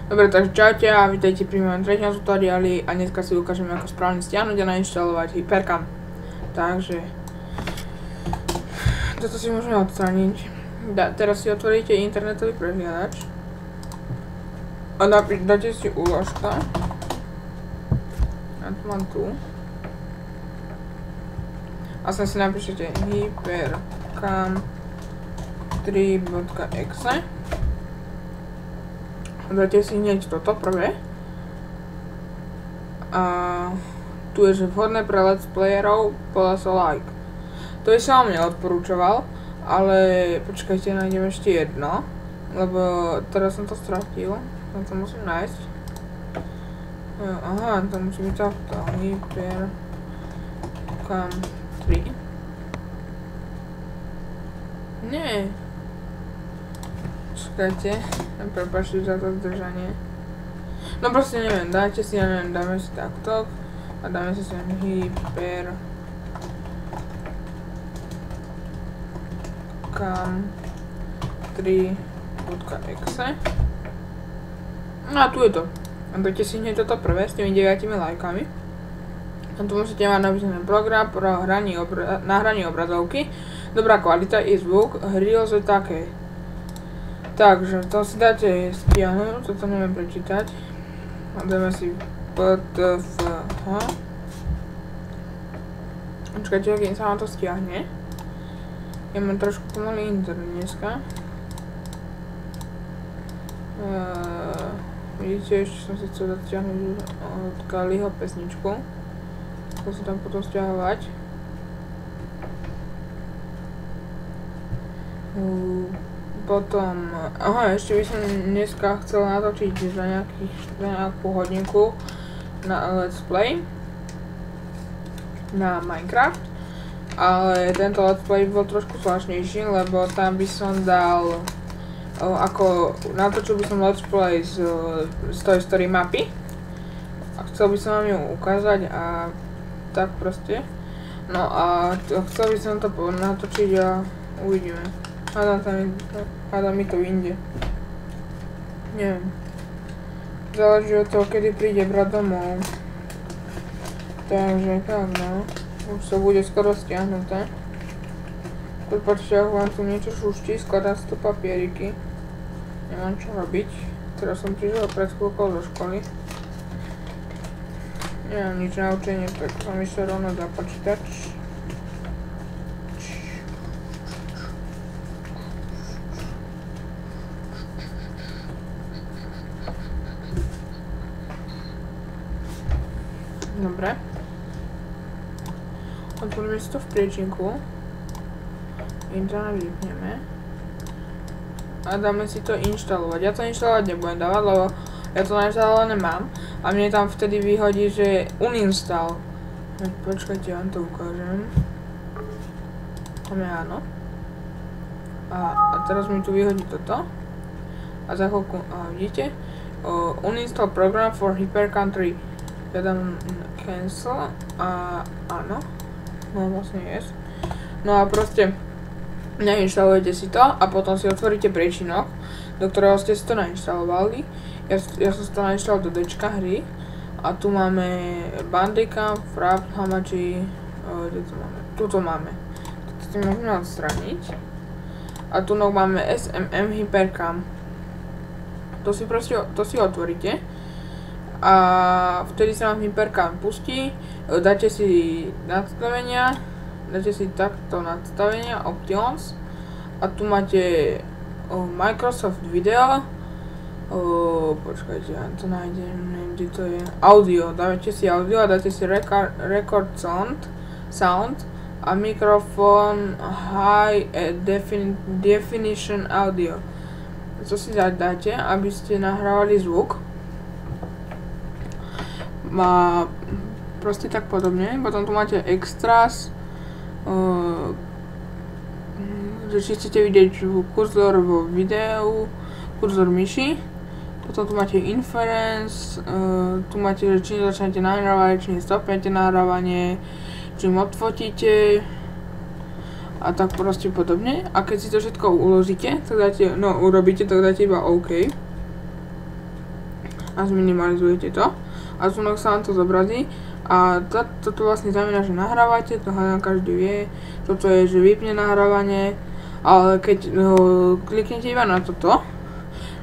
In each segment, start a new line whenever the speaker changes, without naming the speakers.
Dobre, takže čaute a vítajte pri mojom treťom tutoriáli a dneska si ukážem, ako správne stiahnuť a nainštalovať Hypercam. Takže toto si môžeme odstrániť. Teraz si otvoríte internetový prehliadač a dáte si úložka. Ja to mám tu. A sem si napíšete hypercam3.exe. Dáte si hneď toto prvé. A tu je, že vhodné pre let's playerov, podľa sa like. To by som vám neodporúčoval, ale počkajte, nájdem ešte jedno, lebo teraz som to stratil, ja to musím nájsť. Aha, to musí byť takto, Hypercam 3. Nie. Čakajte, prepáčte za to zdržanie. No proste neviem, dáte si, ja neviem, dáme si takto a dáme si sem Hypercam3.exe. No a tu je to. A dáte si hneď toto prvé s tými 9 lajkami. A tu musíte mať napísaný program pro nahranie obrazovky, dobrá kvalita i zvuk, hry lze také. Takže to si dáte stiahnuť, toto neviem prečítať. A dáme si ptfh. Počkajte, kým sa vám to stiahne. Ja mám trošku pomalý internet dneska. Vidíte, ešte som si chcel dať stiahnuť od Kaliho pesničku. To si tam potom stiahovať. Potom, aha, ešte by som dneska chcel natočiť za nejakú hodinku na Let's Play na Minecraft, ale tento Let's Play bol trošku zvláštnejší, lebo tam by som dal, ako natočil by som Let's Play z Toy Story mapy a chcel by som vám ju ukázať a tak proste. No a chcel by som to natočiť a uvidíme. Hádam mi to inde. Neviem. Záleží od toho, kedy príde brat domov. Takže tak no. Už sa bude skoro stiahnuté. Prepáčte, ak vám tu niečo šuští, skladá si to papieriky. Nemám čo robiť. Teraz som prišiel pred chvíľkou do školy. Nemám nič na učenie, tak som išiel rovno za počítač. Dobre. Otvoríme si to v priečinku. Internet vypneme. A dáme si to inštalovať. Ja to inštalovať nebudem dávať, lebo ja to nainštalované mám. A mne tam vtedy vyhodí, že uninstall. Počkajte, ja vám to ukážem. Tam je áno. A teraz mi tu vyhodí toto. A za chvíľku, vidíte? Uninstall program for Hypercam 3. Ja dám cancel a áno. No vlastne yes. No a proste nainštalujete si to a potom si otvoríte priečinok, do ktorého ste si to nainštalovali. Ja som si to nainštaloval do Dčka hry. A tu máme Bandicam, Frap, Hamachi, kde to máme? Tuto máme. Toto si môžeme odstraniť. A tu máme SMM Hypercam. To si otvoríte. A vtedy sa vám Hypercam pustí, dáte si nadstavenia, dáte si takto nadstavenia, options a tu máte Microsoft Video, počkajte, ja to nájdem, neviem, kde to je, audio, dáte si audio a dáte si record sound a mikrofón high definition audio. To si dáte, aby ste nahrávali zvuk. A proste tak podobne. Potom tu máte extras, že či chcete vidieť kurzor vo videu, kurzor myši. Potom tu máte inference, tu máte, že či začnete nahrávať, či stopnete nahrávanie, či odfotíte a tak proste podobne. A keď si to všetko uložíte, tak dáte, no urobíte, tak dáte iba OK. a zminimalizujete to a tunok sa vám to zobrazí a toto vlastne znamená, že nahrávate, to každý vie, toto je, že vypne nahrávanie, ale keď kliknete iba na toto,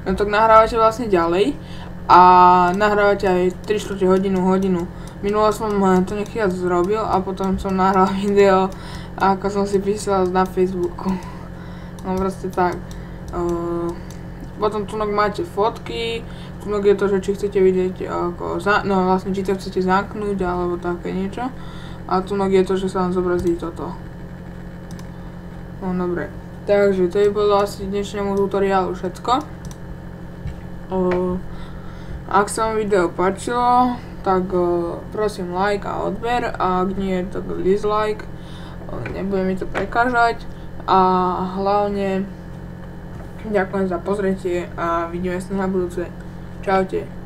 no tak nahrávate vlastne ďalej a nahrávate aj 3/4 hodinu. Minulo som to nechýľa zrobil a potom som nahral video, ako som si písal na Facebooku. No proste tak. Potom tunok máte fotky, tunok je to, že či chcete vidieť ako, no vlastne či to chcete zamknúť alebo také niečo. A tunok je to, že sa vám zobrazí toto. No dobre. Takže to je bolo asi dnešnému tutoriálu všetko. Ak sa vám video páčilo, tak prosím like a odber, a ak nie, tak dislike. Nebude mi to prekážať a hlavne ďakujem za pozretie a vidíme sa na budúce. Čaute.